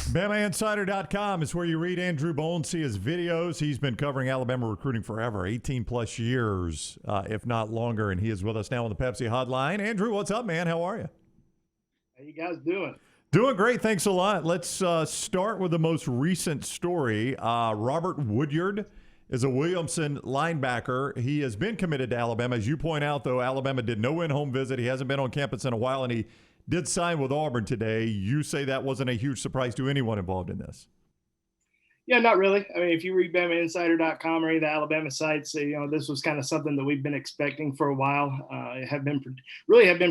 BamaInsider.com is where you read Andrew Bowen, see his videos. He's been covering Alabama recruiting forever, 18-plus years, if not longer, and he is with us now on the Pepsi Hotline. Andrew, what's up, man? How are you? How you guys doing? Doing great. Thanks a lot. Let's start with the most recent story. Robert Woodyard is a Williamson linebacker. He has been committed to Alabama. As you point out, though, Alabama did no in-home visit. He hasn't been on campus in a while, and he did sign with Auburn today. You say that wasn't a huge surprise to anyone involved in this. Yeah, not really. I mean, if you read BamaInsider.com or any of the Alabama sites, this was kind of something that we've been expecting for a while. Have been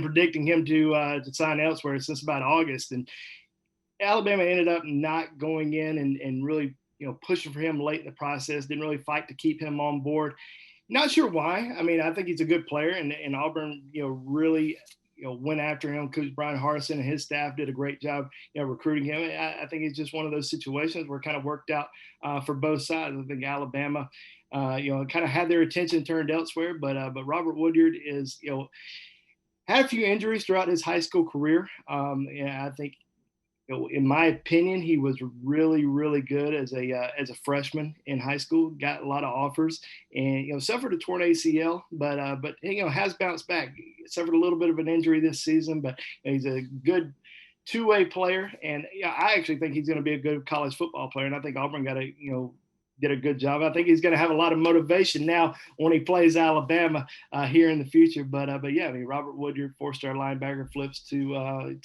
predicting him to sign elsewhere since about August, and Alabama ended up not going in and really pushing for him late in the process. Didn't really fight to keep him on board. Not sure why. I mean, I think he's a good player, and Auburn really went after him. Coach Brian Harsin and his staff did a great job, recruiting him. I think it's just one of those situations where it kind of worked out for both sides. I think Alabama, kind of had their attention turned elsewhere, but Robert Woodyard is, had a few injuries throughout his high school career. And I think, in my opinion, he was really, really good as a freshman in high school. Got a lot of offers, and suffered a torn ACL, but has bounced back. Suffered a little bit of an injury this season, but he's a good two-way player, and I actually think he's going to be a good college football player. And I think Auburn did a good job. I think he's going to have a lot of motivation now when he plays Alabama here in the future. But yeah, I mean, Robert Woodyard, four-star linebacker, flips to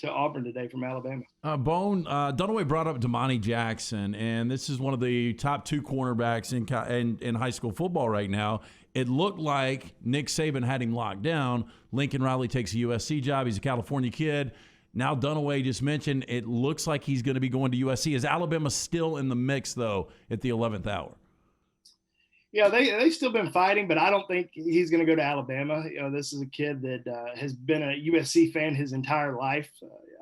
Auburn today from Alabama. Bone, Dunaway brought up Damani Jackson, and this is one of the top two cornerbacks in high school football right now. It looked like Nick Saban had him locked down. Lincoln Riley takes a USC job. He's a California kid. Now Dunaway just mentioned it looks like he's going to be going to USC. Is Alabama still in the mix, though, at the 11th hour? Yeah, they've still been fighting, but I don't think he's going to go to Alabama. This is a kid that has been a USC fan his entire life.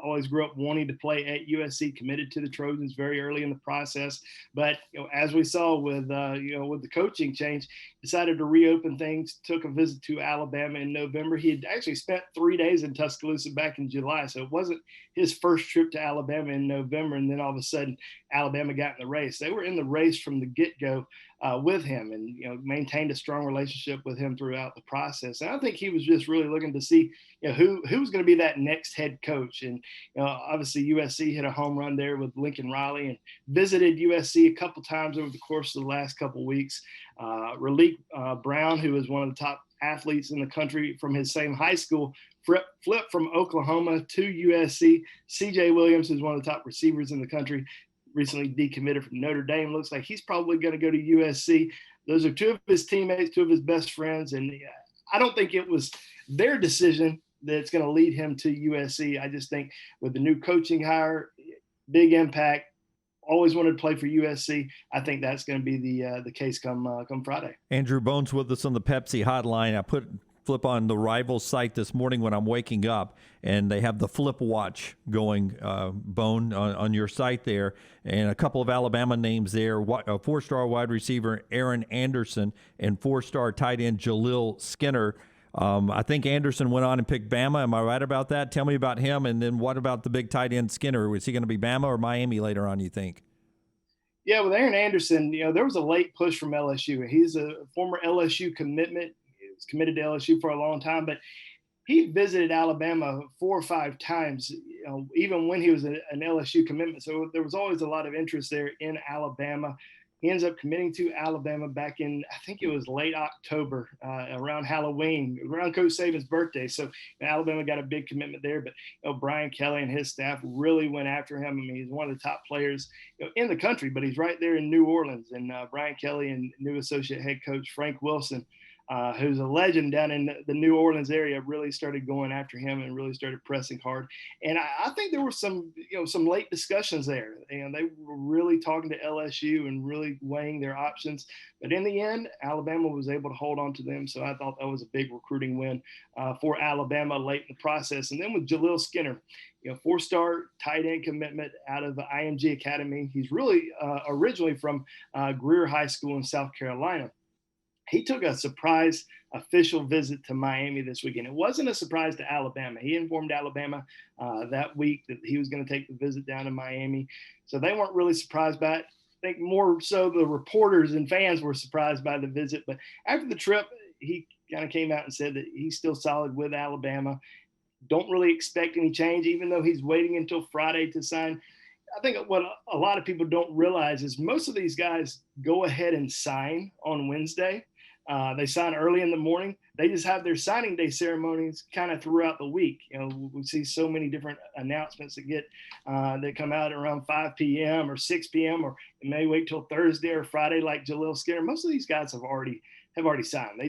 Always grew up wanting to play at USC, committed to the Trojans very early in the process. But as we saw with the coaching change, decided to reopen things. Took a visit to Alabama in November. He had actually spent 3 days in Tuscaloosa back in July, so it wasn't his first trip to Alabama in November. And then all of a sudden, Alabama got in the race. They were in the race from the get-go with him, and maintained a strong relationship with him throughout the process. And I think he was just really looking to see who was going to be that next head coach. And obviously USC hit a home run there with Lincoln Riley, and visited USC a couple times over the course of the last couple weeks. Raleek Brown, who is one of the top athletes in the country from his same high school, flipped from Oklahoma to USC. CJ Williams is one of the top receivers in the country, recently decommitted from Notre Dame. Looks like he's probably going to go to USC. Those are two of his teammates, two of his best friends, and I don't think it was their decision that's going to lead him to USC. I just think with the new coaching hire, big impact, always wanted to play for USC. I think that's going to be the case come Friday. Andrew Bones with us on the Pepsi Hotline. I flip on the Rivals site this morning when I'm waking up, and they have the flip watch going, Bone, on your site there, and a couple of Alabama names there, a four-star wide receiver, Aaron Anderson, and four-star tight end, Jaleel Skinner. I think Anderson went on and picked Bama. Am I right about that? Tell me about him, and then what about the big tight end Skinner? Is he going to be Bama or Miami later on, you think? Yeah, with Aaron Anderson, there was a late push from LSU. He's a former LSU commitment. Was committed to LSU for a long time, but he visited Alabama 4 or 5 times, even when he was an LSU commitment. So there was always a lot of interest there in Alabama. He ends up committing to Alabama back in, I think it was late October, around Halloween, around Coach Saban's birthday. So Alabama got a big commitment there, but Brian Kelly and his staff really went after him. I mean, he's one of the top players in the country, but he's right there in New Orleans. And Brian Kelly and new associate head coach Frank Wilson, who's a legend down in the New Orleans area, really started going after him and really started pressing hard. And I think there were some late discussions there. And they were really talking to LSU and really weighing their options. But in the end, Alabama was able to hold on to them. So I thought that was a big recruiting win for Alabama late in the process. And then with Jaleel Skinner, 4-star tight end commitment out of the IMG Academy. He's really originally from Greer High School in South Carolina. he took a surprise official visit to Miami this weekend. It wasn't a surprise to Alabama. He informed Alabama that week that he was going to take the visit down to Miami. So they weren't really surprised by it. I think more so the reporters and fans were surprised by the visit. But after the trip, he kind of came out and said that he's still solid with Alabama. Don't really expect any change, even though he's waiting until Friday to sign. I think what a lot of people don't realize is most of these guys go ahead and sign on Wednesday. They sign early in the morning. They just have their signing day ceremonies kind of throughout the week. We see so many different announcements that come out around 5 p.m. or 6 p.m. or it may wait till Thursday or Friday, like Jaleel Skinner. Most of these guys have already signed.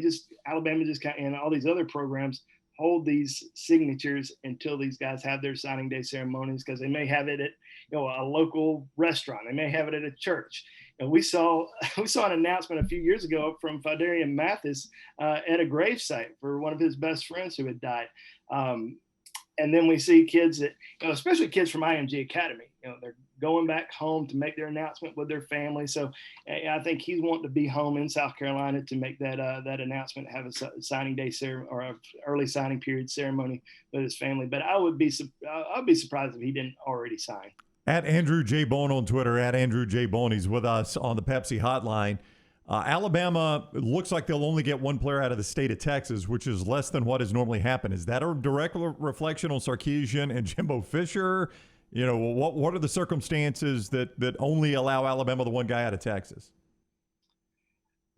Alabama just and all these other programs hold these signatures until these guys have their signing day ceremonies, because they may have it at a local restaurant. They may have it at a church. And we saw an announcement a few years ago from Fidarian Mathis at a gravesite for one of his best friends who had died. And then we see kids that, especially kids from IMG Academy, they're going back home to make their announcement with their family. So I think he's wanting to be home in South Carolina to make that announcement, have a signing day or an early signing period ceremony with his family. But I'd be surprised if he didn't already sign. At Andrew J. Bone on Twitter, at Andrew J. Bone, he's with us on the Pepsi Hotline. Alabama looks like they'll only get one player out of the state of Texas, which is less than what has normally happened. Is that a direct reflection on Sarkisian and Jimbo Fisher? What are the circumstances that only allow Alabama the one guy out of Texas?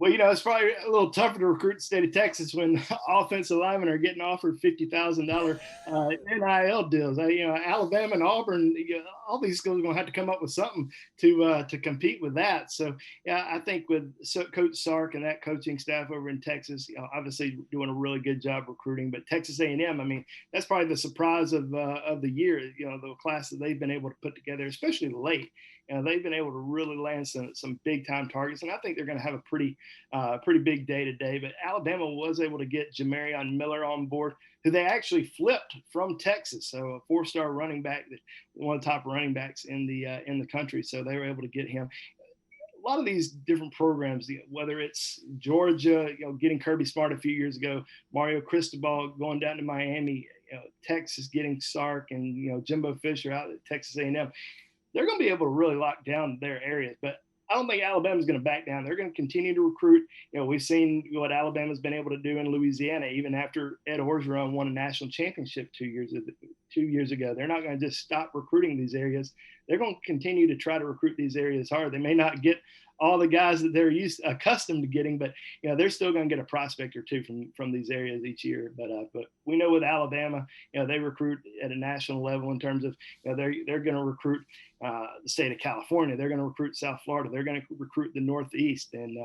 Well, it's probably a little tougher to recruit the state of Texas when offensive linemen are getting offered $50,000 NIL deals. Alabama and Auburn, all these schools are going to have to come up with something to compete with that. So, yeah, I think with Coach Sark and that coaching staff over in Texas, obviously doing a really good job recruiting. But Texas A&M, that's probably the surprise of the year. The class that they've been able to put together, especially late. They've been able to really land some big time targets, and I think they're going to have a pretty big day today. But Alabama was able to get Jamarion Miller on board, who they actually flipped from Texas, so a 4-star running back, one of the top running backs in the country. So they were able to get him. A lot of these different programs, whether it's Georgia, getting Kirby Smart a few years ago, Mario Cristobal going down to Miami, Texas getting Sark and Jimbo Fisher out at Texas A&M. They're going to be able to really lock down their areas. But I don't think Alabama's going to back down. They're going to continue to recruit. We've seen what Alabama's been able to do in Louisiana, even after Ed Orgeron won a national championship 2 years ago. They're not going to just stop recruiting these areas. They're going to continue to try to recruit these areas hard. They may not get all the guys that they're accustomed to getting, but they're still going to get a prospect or two from these areas each year. But we know with Alabama, they recruit at a national level in terms of they're going to recruit the state of California, they're going to recruit South Florida, they're going to recruit the Northeast, and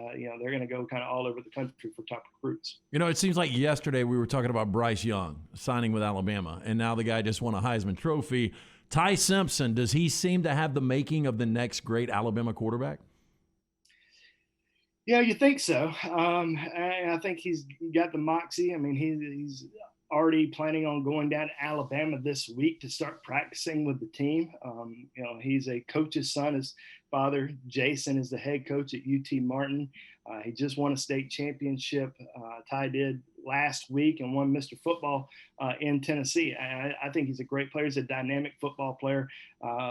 they're going to go kind of all over the country for top recruits. It seems like yesterday we were talking about Bryce Young signing with Alabama, and now the guy just won a Heisman Trophy. Ty Simpson, does he seem to have the making of the next great Alabama quarterback? Yeah, you think so. I think he's got the moxie. He's already planning on going down to Alabama this week to start practicing with the team. He's a coach's son. His father, Jason, is the head coach at UT Martin. He just won a state championship. Ty did last week and won Mr. Football in Tennessee. I think he's a great player. He's a dynamic football player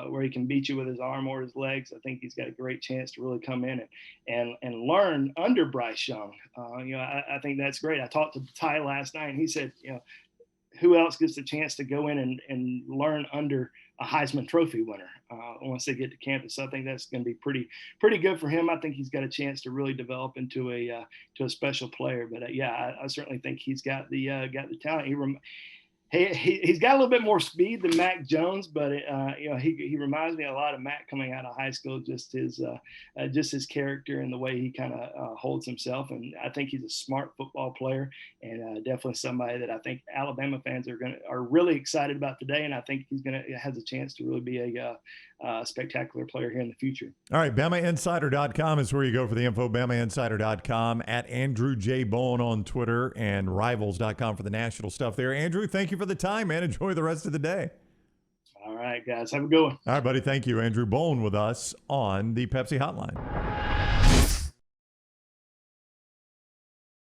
where he can beat you with his arm or his legs. I think he's got a great chance to really come in and learn under Bryce Young. I think that's great. I talked to Ty last night, and he said, who else gets the chance to go in and learn under a Heisman Trophy winner once they get to campus? So I think that's going to be pretty good for him. I think he's got a chance to really develop into a special player. But I certainly think he's got the talent. He's got a little bit more speed than Mac Jones, but he reminds me a lot of Mac coming out of high school. Just his character and the way he kind of holds himself, and I think he's a smart football player, and definitely somebody that I think Alabama fans are really excited about today. And I think has a chance to really be a spectacular player here in the future. All right, BamaInsider.com is where you go for the info. BamaInsider.com, at Andrew J. Bone on Twitter, and Rivals.com for the national stuff there. Andrew, thank you for the time, man. Enjoy the rest of the day. All right, guys. Have a good one. All right, buddy. Thank you. Andrew Bone with us on the Pepsi Hotline.